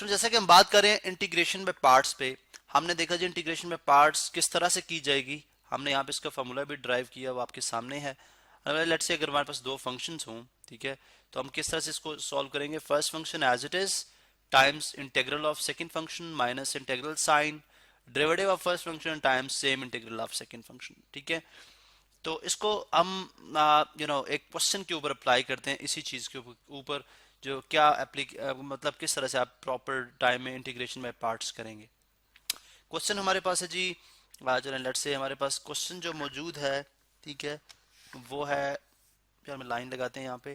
Student जैसा कि हम बात करें इंटीग्रेशन बाय पार्ट्स पे, हमने देखा जी इंटीग्रेशन बाय पार्ट्स किस तरह से की जाएगी। हमने यहाँ पे इसका फॉर्मूला भी ड्राइव किया, वो आपके सामने है। लेट्स से अगर हमारे पास दो फंक्शंस हों, ठीक है, तो हम किस तरह से इसको सॉल्व करेंगे। First function as it is times integral of second function minus integral sign derivative of first function times same integral of second function, ठीक है। तो इसको हम एक क्वेश्चन के ऊपर अप्लाई करते हैं, इसी चीज के ऊपर जो क्या मतलब किस तरह से आप प्रॉपर टाइम में इंटीग्रेशन बाय पार्ट्स करेंगे। क्वेश्चन हमारे पास है जी, चलें लेट्स से हमारे पास क्वेश्चन जो मौजूद है, ठीक है, वो है, यार मैं लाइन लगाते हैं यहाँ पे।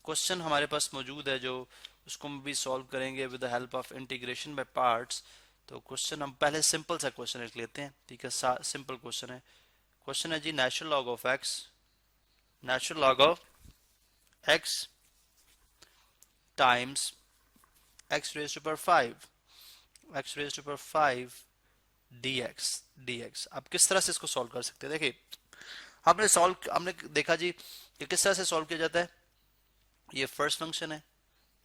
क्वेश्चन हमारे पास मौजूद है जो उसको हम भी सॉल्व करेंगे with the help of integration by parts. तो क्वेश्चन हम पहले सिंपल सा क्वेश्चन एक लेते हैं, ठीक है, सिंपल क्वेश्चन है। क्वेश्चन है जी natural log of x, natural log of x times x raised to power 5, x raised to power 5 dx। अब किस तरह से इसको सॉल्व कर सकते हैं, देखिए हमने देखा जी कि किस तरह से सॉल्व किया जाता है। ये फर्स्ट फंक्शन है,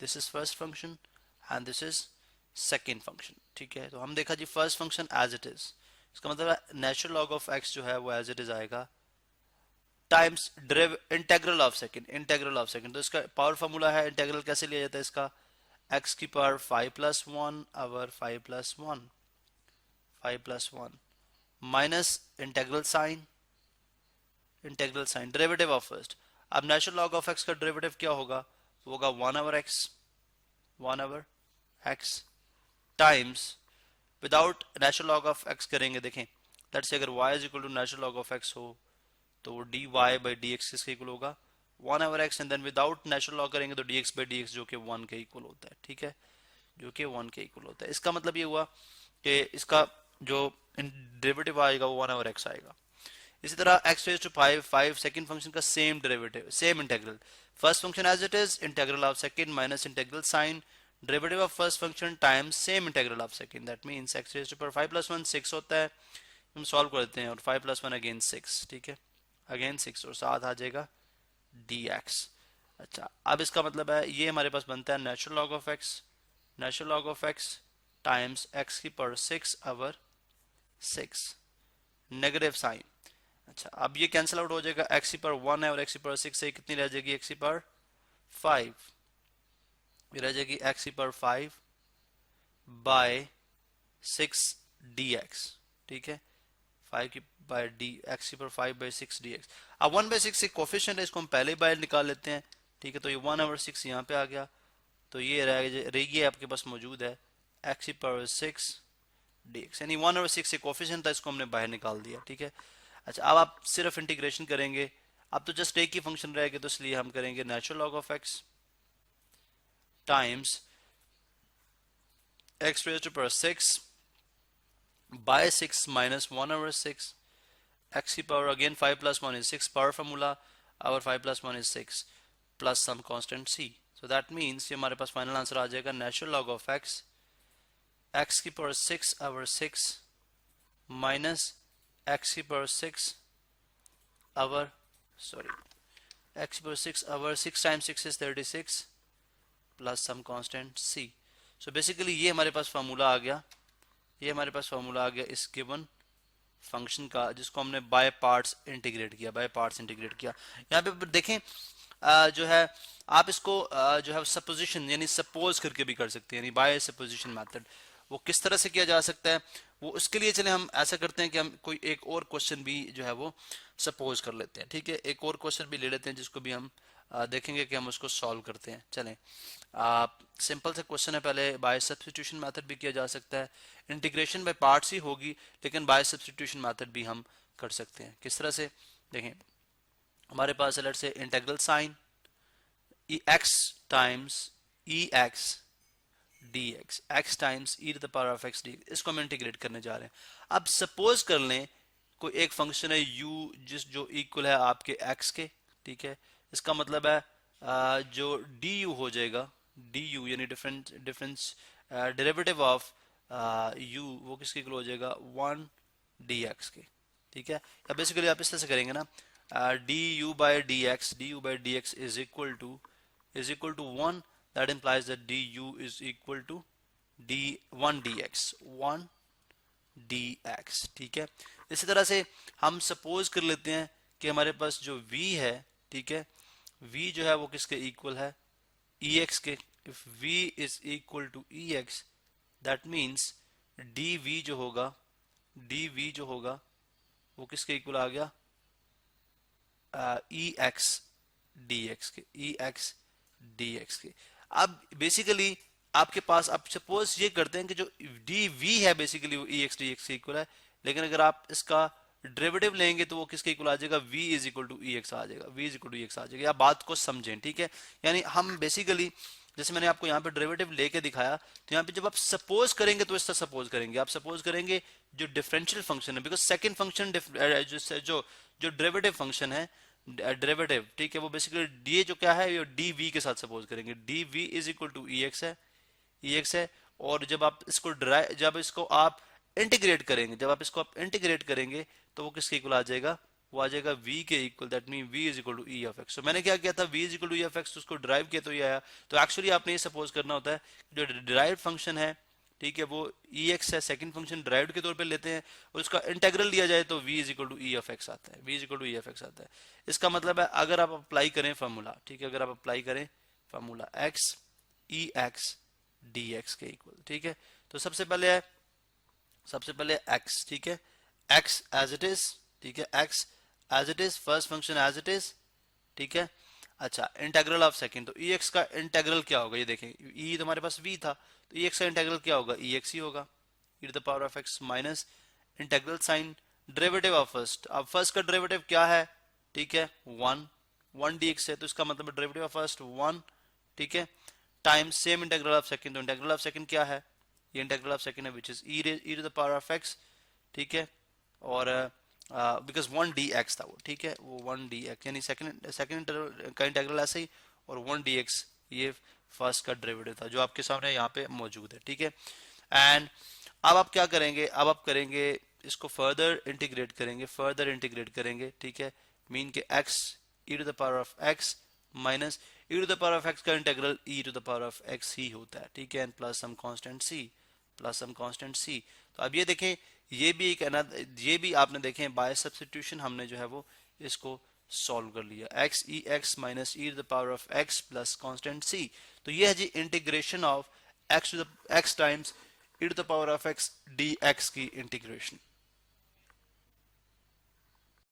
this is first function and this is second function, ठीक है। तो हम देखा जी first function as it is, इसका मतलब है नेचुरल लॉग ऑफ एक्स जो है वो एज इट इज आएगा times integral of second, integral of second. तो इसका पावर फॉर्मूला है, इंटेग्रल कैसे लिया जाता है इसका, x की power 5+1 over 5+1 5+1 minus integral sign, integral sign derivative of first. अब नेचुरल लॉग ऑफ x का डेरिवेटिव क्या होगा, वो होगा 1/x times without natural log of x करेंगे, देखें लेट्स से अगर y is equal to natural log of x हो तो वो dy/dx किसके इक्वल होगा 1/x, and then without natural log करेंगे तो dx/dx जो कि 1 के इक्वल होता है, ठीक है, जो कि 1 के इक्वल होता है। इसका मतलब ये हुआ कि इसका जो डेरिवेटिव आएगा वो 1/x आएगा। इसी तरह x raised to 5 second function का same derivative, same integral, first function as it is integral of second minus integral sign derivative of first function times same integral of second, that means x raised to power 5+1 6 होता है। हम solve कर देते हैं और 5+1 again 6, ठीक है, again 6 और साथ आ जाएगा dx। अच्छा, अब इसका मतलब है ये हमारे पास बनता है natural log of x, natural log of x times x की पावर 6/6 नेगेटिव साइन। अच्छा, अब ये कैंसिल आउट हो जाएगा, x की पावर 1 है और x की पावर 6 से कितनी रह जाएगी, x की पावर 5, ये रह जाएगी x की पावर 5/6 dx, ठीक है, 5 की बाय डी एक्स की पावर 5/6 dx। अब 1/6 एक कोफिशिएंट है, इसको हम पहले बाहर निकाल लेते हैं, ठीक है। तो ये 1/6 यहाँ पे आ गया, तो ये रही आपके पास मौजूद है x की पावर 6 dx, यानी 1/6 एक कोफिशिएंट था, इसको हमने बाहर निकाल दिया, ठीक है। अच्छा, अब आप सिर्फ इंटीग्रेशन करेंगे, अब तो जस्ट एक ही फंक्शन रहेगा, तो इसलिए हम करेंगे natural log of x times x raised to power 6 by 6 minus 1/6 x की power again 5+1 is 6, power formula our 5+1 is 6 plus some constant c, so that means ये हमारे पास फाइनल आंसर आ जाएगा natural log of x x की power 6/6 minus x की power 6 our x की power 6 times 6 is 36 plus some constant c। so basically ये हमारे पास formula आ गया, ये हमारे पास फार्मूला आ गया इस गिवन फंक्शन का, जिसको हमने बाय पार्ट्स इंटीग्रेट किया, बाय पार्ट्स इंटीग्रेट किया। यहाँ पे देखें जो है आप इसको जो है सपोजिशन यानी सपोज करके भी कर सकते हैं, यानी बाय सपोजिशन मेथड। वो किस तरह से किया जा सकता है, वो उसके लिए चले हम ऐसा करते हैं कि हम कोई एक और क्वेश्चन भी जो है वो सपोज कर लेते हैं, ठीक है, एक और क्वेश्चन भी ले लेते हैं जिसको भी हम देखेंगे कि हम उसको सॉल्व करते हैं। चलें, सिंपल सा क्वेश्चन है, पहले बाय सब्स्टिट्यूशन मेथड भी किया जा सकता है, इंटीग्रेशन बाय पार्ट्स ही होगी लेकिन बाय सब्स्टिट्यूशन मेथड भी हम कर सकते हैं। किस तरह से, देखें हमारे पास let's say integral sign x times ex dx, x times e to the power of x dx, इसको हम इंटीग्रेट करने जा रहे हैं। अब सपोज कर लें कोई एक फंक्शन है u जो इक्वल है आपके x के, ठीक है, इसका मतलब है जो du हो जाएगा, du यानी डिफरेंस डेरिवेटिव ऑफ u वो किसके इक्वल हो जाएगा 1 dx के, ठीक है। अब बेसिकली आप इस तरह से करेंगे ना, du by dx is equal to 1, that implies that du is equal to 1 dx, ठीक है। इसी तरह से हम सपोज कर लेते हैं कि हमारे पास जो v है, ठीक है, v जो है वो किसके इक्वल है, ex के। If v is equal to ex, that means dv जो होगा वो किसके इक्वल आ गया, ex dx के। अब बेसिकली आपके पास, आप सपोज ये करते हैं कि जो dv है बेसिकली वो ex dx के इक्वल है, लेकिन अगर आप इसका डेरिवेटिव लेंगे तो वो किसके इक्वल आ जाएगा, v is equal to ex आ जाएगा, v is equal to ex आ जाएगा। आप बात को समझें, ठीक है। यानी हम बेसिकली, जैसे मैंने आपको यहाँ पे डेरिवेटिव लेके दिखाया, तो यहाँ पे जब आप सपोज करेंगे तो इस तरह सपोज करेंगे, आप सपोज करेंगे जो डिफरेंशियल फंक्शन है, बिकॉज सेकंड फंक्शन जो जो डेरिवेटिव फंक्शन है, डेरिवेटिव, ठीक है, वो बेसिकली ये जो क्या है, ये dv के साथ सपोज करेंगे, dv is equal to ex है। और जब इसको आप इंटीग्रेट करेंगे, तो वो किसके इक्वल आ जाएगा, वो आ जाएगा v के equal, that mean v is equal to e of x। तो मैंने क्या किया था, v is equal to e of x, तो उसको ड्राइव किया तो ये आया। तो एक्चुअली आपने ये सपोज करना होता है जो डिराइव्ड फंक्शन है, ठीक है, वो ex है, सेकंड फंक्शन ड्राइव्ड के तौर पे लेते हैं, और उसका इंटीग्रल लिया जाए तो v is equal to e of x आता है, v is equal to e of x आता है। इसका मतलब है अगर आप अप्लाई करें फार्मूला, ठीक है, अगर आप अप्लाई करें फार्मूला x ex dx के इक्वल, ठीक है। तो सबसे पहले x, ठीक है, x एज इट इज, ठीक है, x as it is, first function as it is, ठीक है। अच्छा, इंटीग्रल ऑफ सेकंड, तो ex का इंटीग्रल क्या होगा, ये देखें, e तो हमारे पास v था, तो ex का इंटीग्रल क्या होगा, ex ही होगा, e to the power of x minus integral sign derivative of first. अब फर्स्ट का डेरिवेटिव क्या है, ठीक है, 1 dx है, तो इसका मतलब डेरिवेटिव ऑफ फर्स्ट 1, ठीक है, times same integral of second. तो इंटीग्रल ऑफ सेकंड क्या है, ये इंटीग्रल ऑफ सेकंड है which is e to the power of x, ठीक है। और बिकॉज 1 dx था वो, ठीक है, वो 1 dx यानी सेकंड का इंटीग्रल ऐसे ही, और 1 dx ये फर्स्ट का डेरिवेटिव था जो आपके सामने यहाँ पे मौजूद है, ठीक है। एंड अब आप क्या करेंगे, अब आप करेंगे इसको फर्दर इंटीग्रेट करेंगे, ठीक है। मीन के x e to the power of x minus e to the power of x का integral e to the power of x ही होता है, ठीक है, and plus some constant c। तो अब ये देखें, ये भी आपने देखें बाय सब्स्टिट्यूशन हमने जो है वो इसको सॉल्व कर लिया, x minus e to the power of x plus constant c। तो ये है जी integration of x times e to the power of x dx की इंटीग्रेशन।